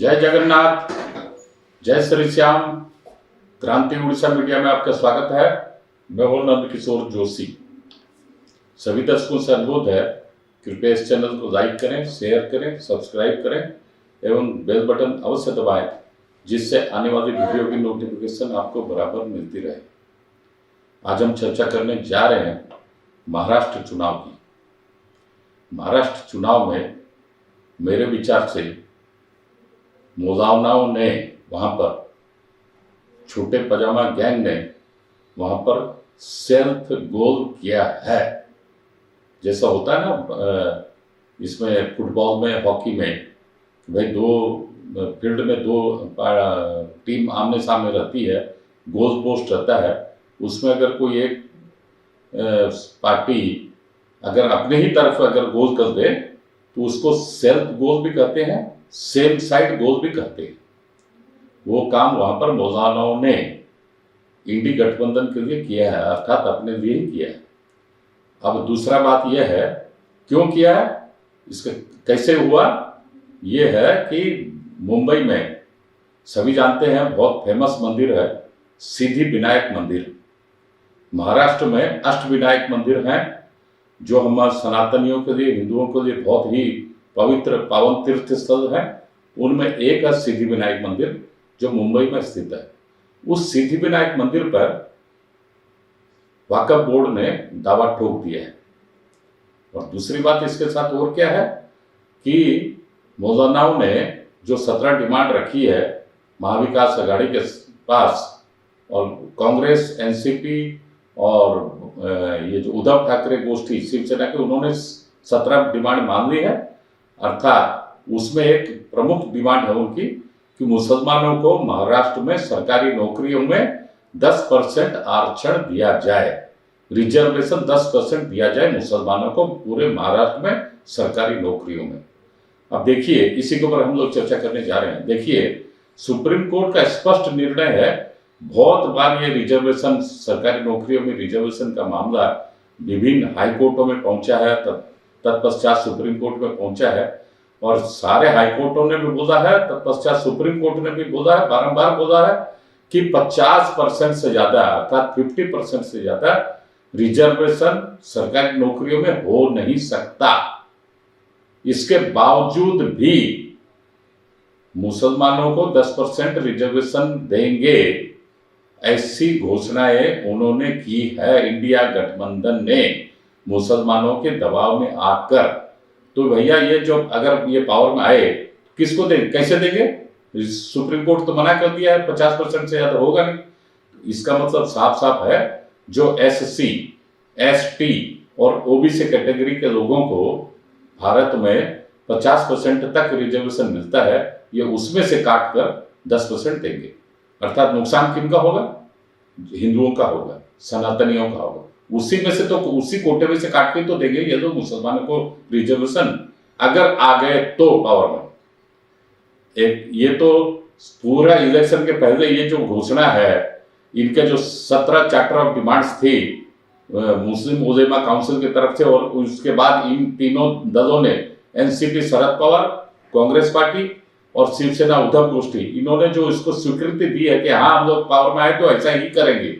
जय जगन्नाथ, जय श्री श्याम। क्रांति उड़ीसा मीडिया में आपका स्वागत है। मैं हूं नंद किशोर जोशी। सभी दर्शकों से अनुरोध है, कृपया इस चैनल को लाइक करें, शेयर करें, सब्सक्राइब करें एवं बेल बटन अवश्य दबाएं, जिससे आने वाली वीडियो की नोटिफिकेशन आपको बराबर मिलती रहे। आज हम चर्चा करने जा रहे हैं महाराष्ट्र चुनाव की। महाराष्ट्र चुनाव में मेरे विचार से मुलावनाओं ने वहां पर, छोटे पजामा गैंग ने वहां पर सेल्फ गोल किया है। जैसा होता है ना इसमें फुटबॉल में, हॉकी में, भाई दो फील्ड में दो टीम आमने सामने रहती है, गोल पोस्ट रहता है। उसमें अगर कोई एक पार्टी अगर अपने ही तरफ अगर गोल कर दे तो उसको सेल्फ गोल भी कहते हैं, सेम साइड गोल भी कहते हैं। वो काम वहां पर मुलावनाओं ने इंडी गठबंधन के लिए किया है, अर्थात अपने लिए ही किया है। अब दूसरा बात यह है, क्यों किया है, इसका कैसे हुआ, ये है कि मुंबई में सभी जानते हैं बहुत फेमस मंदिर है सिद्धिविनायक मंदिर। महाराष्ट्र में अष्टविनायक मंदिर हैं जो हम सनातनियों के लिए, हिंदुओं के लिए बहुत ही पवित्र पावन तीर्थ स्थल है। उनमें एक है सिद्धिविनायक मंदिर जो मुंबई में स्थित है। उस सिद्धिविनायक मंदिर पर वक्फ बोर्ड ने दावा ठोक दिया है। और दूसरी बात इसके साथ और क्या है कि मुलावनाओं ने जो 17 डिमांड रखी है महाविकास आघाड़ी के पास, और कांग्रेस, एनसीपी और ये जो उद्धव ठाकरे गोष्ठी शिवसेना के, उन्होंने 17 डिमांड मान ली है। अर्थात उसमें एक प्रमुख डिमांड है उनकी कि मुसलमानों को महाराष्ट्र में सरकारी नौकरियों में 10% आरक्षण दिया जाए, रिजर्वेशन 10% दिया जाए मुसलमानों को पूरे महाराष्ट्र में सरकारी नौकरियों में। अब देखिए, इसी के ऊपर हम लोग चर्चा करने जा रहे हैं। देखिए, सुप्रीम कोर्ट का स्पष्ट निर्णय है। बहुत बार ये रिजर्वेशन, सरकारी नौकरियों में रिजर्वेशन का मामला विभिन्न हाई कोर्टों में पहुंचा है, तत्पश्चात सुप्रीम कोर्ट में पहुंचा है, और सारे हाई कोर्टों ने भी बोला है, तत्पश्चात सुप्रीम कोर्ट ने भी बोला है, बारंबार बोला है कि 50% से ज्यादा, अर्थात 50% से ज्यादा रिजर्वेशन सरकारी नौकरियों में हो नहीं सकता। इसके बावजूद भी मुसलमानों को 10% रिजर्वेशन देंगे, ऐसी घोषणाएं उन्होंने की है इंडिया गठबंधन ने मुसलमानों के दबाव में आकर। तो भैया ये जो अगर ये पावर में आए, किसको देंगे, कैसे देंगे? सुप्रीम कोर्ट तो मना कर दिया है, 50% से ज्यादा होगा नहीं। इसका मतलब साफ साफ है, जो SC, ST और OBC कैटेगरी के लोगों को भारत में 50% तक रिजर्वेशन मिलता है, ये उसमें से काट कर 10% देंगे। अर्थात नुकसान किनका होगा? हिंदुओं का होगा, सनातनियों का होगा। उसी में से तो, उसी कोटे में से काट के तो देंगे ये लोग मुसलमानों को रिजर्वेशन, अगर आ गए तो पावर में। एक ये तो पूरा इलेक्शन के पहले ये जो घोषणा है, इनके जो 17 चार्टर ऑफ डिमांड्स थी मुस्लिम उलेमा काउंसिल की तरफ से, और उसके बाद इन तीनों दलों ने, एनसीपी शरद पवार, कांग्रेस पार्टी और शिवसेना उद्धव गोष्ठी, इन्होंने जो इसको स्वीकृति दी है कि हाँ हम लोग पावर में आए तो ऐसा ही करेंगे,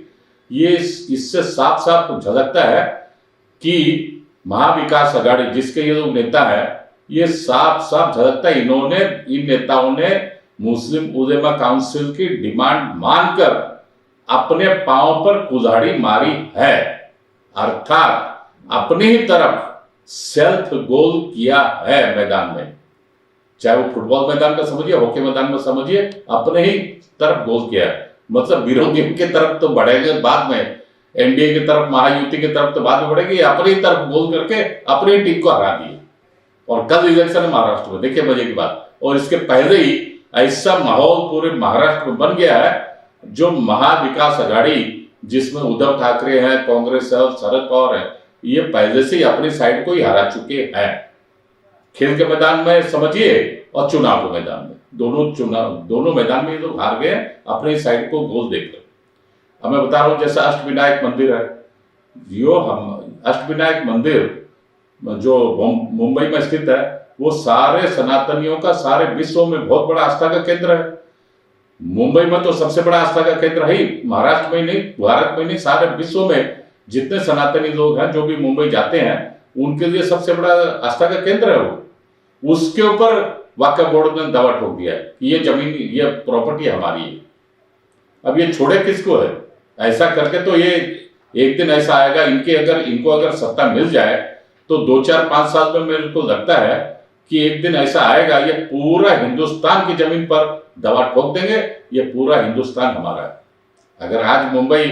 ये इससे साफ साफ झलकता है कि महाविकास आघाड़ी जिसके ये लोग नेता है, ये साफ साफ झलकता है, इन्होंने, इन नेताओं ने मुस्लिम उलेमा काउंसिल की डिमांड मानकर अपने पांव पर कुल्हाड़ी मारी है। अर्थात अपनी ही तरफ सेल्फ गोल किया है मैदान में, चाहे वो फुटबॉल मैदान का समझिए, हॉकी मैदान में समझिए, अपने ही तरफ गोल किया है। मतलब विरोधियों की तरफ तो बढ़ेंगे बाद में, एनडीए की तरफ, महायुति की तरफ तो बाद में बढ़ेगी, अपनी तरफ गोल करके अपनी टीम को हरा दिए। और कल इलेक्शन है महाराष्ट्र में, देखिए मजे की बात। और इसके पहले ही ऐसा माहौल पूरे महाराष्ट्र में बन गया है, जो महाविकास आघाड़ी जिसमें उद्धव ठाकरे हैं, कांग्रेस है और शरद पवार है, ये पहले से ही अपनी साइड को ही हरा चुके हैं। खेल के मैदान में समझिए और चुनाव के मैदान में, दोनों मैदान में ये लोग हार गए अपने साइड को गोल देकर। अब मैं बता रहा हूं, जैसा अष्टविनायक मंदिर है, जो हम अष्टविनायक मंदिर जो मुंबई में स्थित है, वो सारे सनातनियों का सारे विश्व में बहुत बड़ा आस्था का केंद्र है। मुंबई में तो सबसे बड़ा आस्था का केंद्र है ही, महाराष्ट्र में नहीं, भारत में नहीं, सारे विश्व में जितने सनातनी लोग हैं जो भी मुंबई जाते हैं उनके लिए सबसे बड़ा आस्था का केंद्र है वो। उसके ऊपर वक्फ बोर्ड ने दावा ठोक दिया है कि ये जमीन, ये प्रॉपर्टी हमारी है। अब ये छोड़े किसको है? ऐसा करके तो ये एक दिन ऐसा आएगा, इनको अगर सत्ता मिल जाए तो 2-4-5 साल में मेरे को लगता है कि एक दिन ऐसा आएगा, ये पूरा हिंदुस्तान की जमीन पर दावा ठोक देंगे, ये पूरा हिंदुस्तान हमारा है। अगर आज मुंबई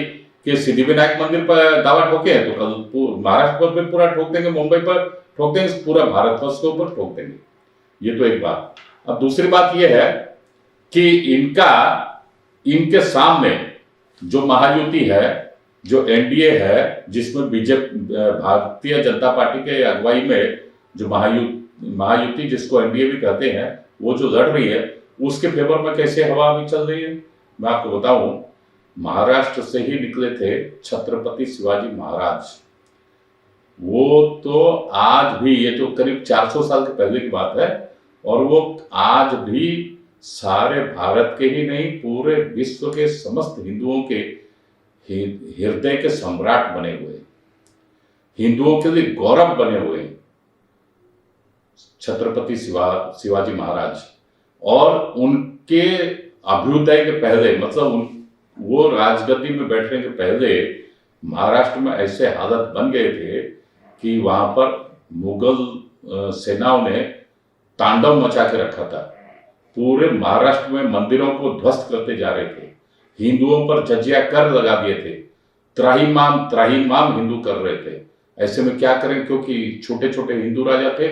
के सिद्धिविनायक मंदिर पर दावा ठोके हैं तो कल महाराष्ट्र पर भी पूरा ठोक देंगे, मुंबई पर ठोक देंगे, पूरा भारतवर्ष के ऊपर ठोक देंगे। ये तो एक बात। अब दूसरी बात यह है कि इनके सामने जो महायुति है, जो एनडीए है, जिसमें बीजेपी भारतीय जनता पार्टी के अगुवाई में जो महायुति जिसको एनडीए भी कहते हैं, वो जो लड़ रही है उसके फेवर में कैसे हवा अभी चल रही है मैं आपको बताऊं। महाराष्ट्र से ही निकले थे छत्रपति शिवाजी महाराज। वो तो आज भी, ये तो करीब 400 साल के पहले की बात है, और वो आज भी सारे भारत के ही नहीं पूरे विश्व के समस्त हिंदुओं के हृदय के सम्राट बने हुए, हिंदुओं के लिए गौरव बने हुए छत्रपति शिवाजी महाराज। और उनके अभ्युदय के पहले, मतलब वो राजगद्दी में बैठने के पहले महाराष्ट्र में ऐसे हालत बन गए थे कि वहां पर मुगल सेनाओं ने तांडव मचा के रखा था। पूरे महाराष्ट्र में मंदिरों को ध्वस्त करते जा रहे थे, हिंदुओं पर जजिया कर लगा दिए थे, त्राहिमाम हिंदू कर रहे थे। ऐसे में क्या करें, क्योंकि छोटे छोटे हिंदू राजा थे,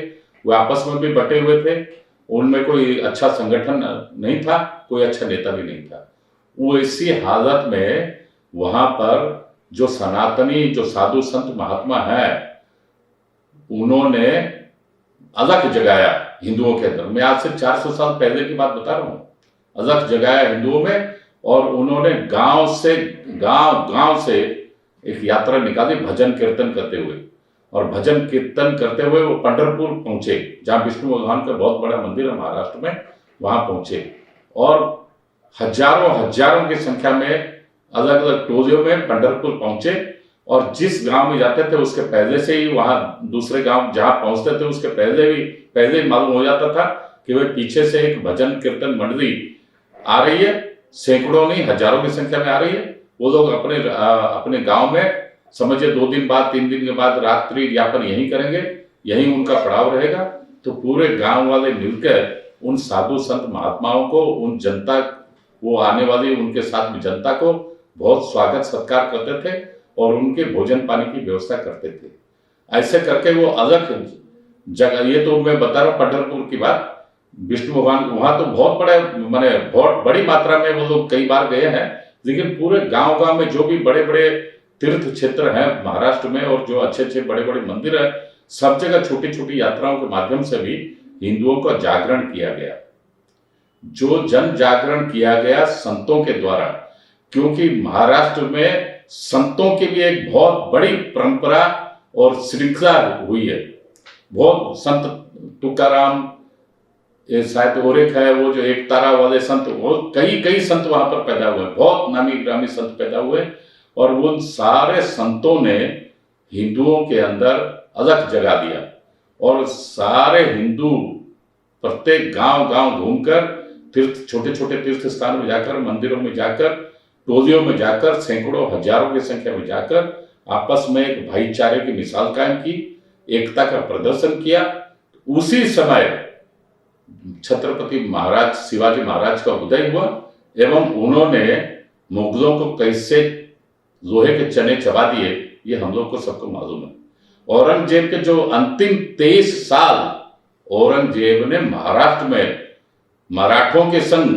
वे आपस में भी बटे हुए थे, उनमें कोई अच्छा संगठन नहीं था, कोई अच्छा नेता भी नहीं था। वो ऐसी हालत में वहां पर जो सनातनी, जो साधु संत महात्मा है, उन्होंने अलग जगाया हिंदुओं के अंदर। मैं आज से 400 साल पहले की बात बता रहा हूँ। अलग जगाया हिंदुओं में, और उन्होंने गांव से एक यात्रा निकाली भजन कीर्तन करते हुए, और भजन कीर्तन करते हुए वो पंढरपुर पहुंचे, जहां विष्णु भगवान का बहुत बड़ा मंदिर है महाराष्ट्र में, वहां पहुंचे। और हजारों की संख्या में अलग अलग टोलियों में पंढरपुर पहुंचे, और जिस गांव में जाते थे उसके पहले से ही वहां दूसरे गांव जहां पहुंचते थे उसके पहले ही मालूम हो जाता था कि वे पीछे से एक भजन कीर्तन मंडली आ रही है, सैकड़ों नहीं हजारों की संख्या में आ रही है। वो लोग अपने गांव में समझिए 2 दिन बाद 3 दिन के बाद रात्रि यापन यहीं करेंगे, यहीं उनका पड़ाव रहेगा। तो पूरे गांव वाले मिलकर उन साधु संत महात्माओं को, उन जनता, वो आने वाली उनके साथ में जनता को बहुत स्वागत सत्कार करते थे और उनके भोजन पानी की व्यवस्था करते थे। ऐसे करके वो अलग जगह, ये तो मैं बता रहा हूँ पंढरपुर की बात, विष्णु भगवान वहां तो बहुत बड़े, माने बहुत बड़ी मात्रा में वो लोग कई बार गए हैं। लेकिन पूरे गांव में जो भी बड़े बड़े तीर्थ क्षेत्र हैं महाराष्ट्र में, और जो अच्छे बड़े बड़े मंदिर हैं, सब जगह छोटी छोटी यात्राओं के माध्यम से भी हिंदुओं का जागरण किया गया। जो जन जागरण किया गया संतों के द्वारा, क्योंकि महाराष्ट्र में संतों की भी एक बहुत बड़ी परंपरा और श्रृंखला हुई है। बहुत संत तुकाराम, शायद और एक है वो जो एक तारा वाले संत, वो कई संत वहां पर पैदा हुए, बहुत नामी ग्रामी संत पैदा हुए। और उन सारे संतों ने हिंदुओं के अंदर अलग जगा दिया, और सारे हिंदू प्रत्येक गांव घूमकर छोटे छोटे तीर्थ स्थान में जाकर, मंदिरों में जाकर, टोलियों में जाकर, सैकड़ों हजारों की संख्या में जाकर आपस में एक भाईचारे की मिसाल कायम की, एकता का प्रदर्शन किया। उसी समय छत्रपति महाराज शिवाजी महाराज का उदय हुआ, एवं उन्होंने मुगलों को कैसे लोहे के चने चबा दिए, ये हम लोग को सबको मालूम है। औरंगजेब के जो अंतिम 23 साल औरंगजेब ने महाराष्ट्र में मराठों के संग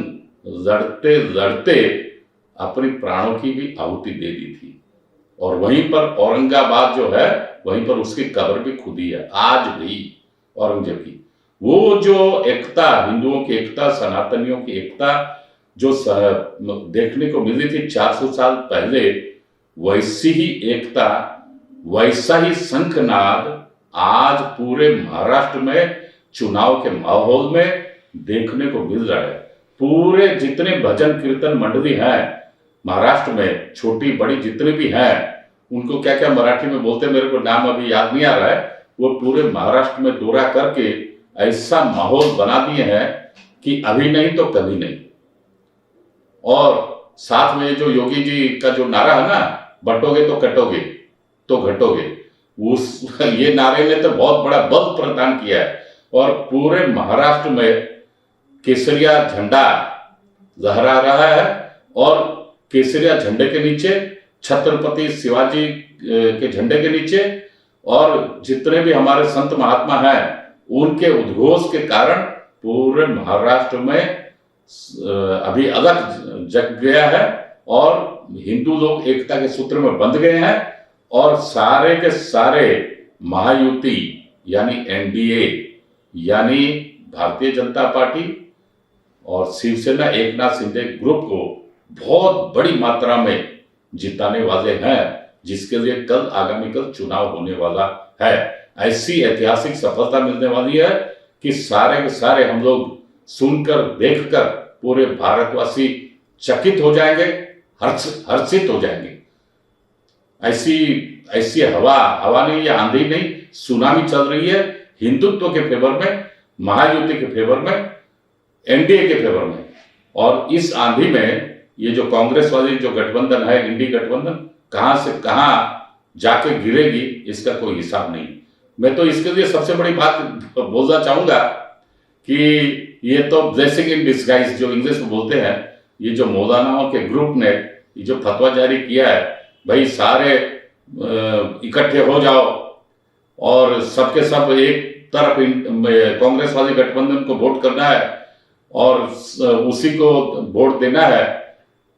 लड़ते लड़ते अपनी प्राणों की भी आहुति दे दी थी। और वहीं पर औरंगाबाद जो है, वहीं पर उसकी कब्र भी खुदी है आज भी औरंगजेब की। वो जो एकता, हिंदुओं की एकता, सनातनियों की एकता जो देखने को मिली थी 400 साल पहले, वैसी ही एकता, वैसा ही शंखनाद आज पूरे महाराष्ट्र में चुनाव के माहौल में देखने को मिल रहा है। पूरे जितने भजन कीर्तन मंडली हैं महाराष्ट्र में, छोटी बड़ी जितने भी हैं, उनको क्या क्या मराठी में बोलते हैं मेरे को नाम अभी याद नहीं आ रहा है, वो पूरे महाराष्ट्र में दौरा करके ऐसा माहौल बना दिए हैं कि अभी नहीं तो कभी नहीं। और साथ में जो योगी जी का जो नारा है ना, बटोगे तो कटोगे तो घटोगे, उस ये नारे ने तो बहुत बड़ा बल प्रदान किया है। और पूरे महाराष्ट्र में केसरिया झंडा लहरा रहा है और केसरिया झंडे के नीचे छत्रपति शिवाजी के झंडे के नीचे और जितने भी हमारे संत महात्मा हैं उनके उद्घोष के कारण पूरे महाराष्ट्र में अभी अलग जग गया है और हिंदू लोग एकता के सूत्र में बंध गए हैं। और सारे के सारे महायुति यानी एनडीए यानी भारतीय जनता पार्टी और शिवसेना एकनाथ शिंदे ग्रुप को बहुत बड़ी मात्रा में जिताने वाले हैं, जिसके लिए कल आगामी कल चुनाव होने वाला है। ऐसी ऐतिहासिक सफलता मिलने वाली है कि सारे के सारे हम लोग सुनकर देखकर पूरे भारतवासी चकित हो जाएंगे, हर्षित हो जाएंगे। ऐसी हवा नहीं, या आंधी नहीं, सुनामी चल रही है हिंदुत्व के फेवर में, महायुति के फेवर में, एनडीए के फेवर में। और इस आंधी में ये जो कांग्रेस वाली जो गठबंधन है, इंडी गठबंधन, कहां से कहां जाके गिरेगी इसका कोई हिसाब नहीं। मैं तो इसके लिए सबसे बड़ी बात बोलना चाहूंगा कि ये तो ब्लेसिंग इन डिस्गाइज जो इंग्लिश में बोलते हैं, ये जो मौलानाओं के ग्रुप ने ये जो फतवा जारी किया है, भाई सारे इकट्ठे हो जाओ और सबके सब एक तरफ कांग्रेस वाली गठबंधन को वोट करना है और उसी को वोट देना है,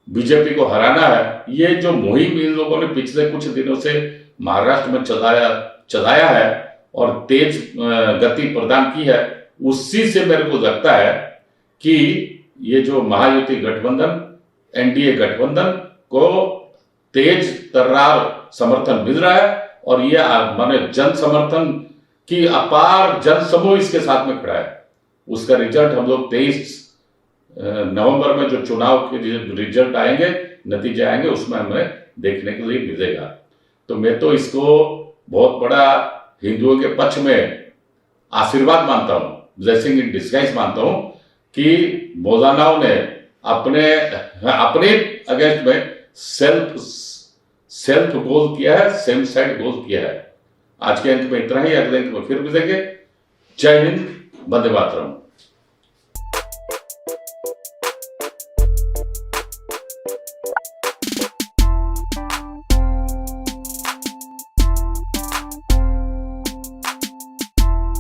बीजेपी को हराना है। ये जो मुहिम इन लोगों ने पिछले कुछ दिनों से महाराष्ट्र में चलाया है और तेज गति प्रदान की है, उसी से मेरे को लगता है कि ये जो महायुति गठबंधन, एनडीए गठबंधन को तेज तर्रार समर्थन मिल रहा है और ये माने जन समर्थन की अपार जन समूह इसके साथ में खड़ा है। उसका रिजल्ट हम लोग 23 नवंबर में जो चुनाव के रिजल्ट आएंगे, नतीजे आएंगे, उसमें हमें देखने के लिए मिलेगा। तो मैं तो इसको बहुत बड़ा हिंदुओं के पक्ष में आशीर्वाद मानता हूं, ब्लेसिंग इन डिस्गाइज मानता हूं कि मौलानाओं ने अपने अगेंस्ट में सेल्फ गोल किया है, सेम साइड गोल किया है। आज के अंक में इतना ही, अगले अंक में फिर मिलेंगे। जय हिंद, वंदे मातरम।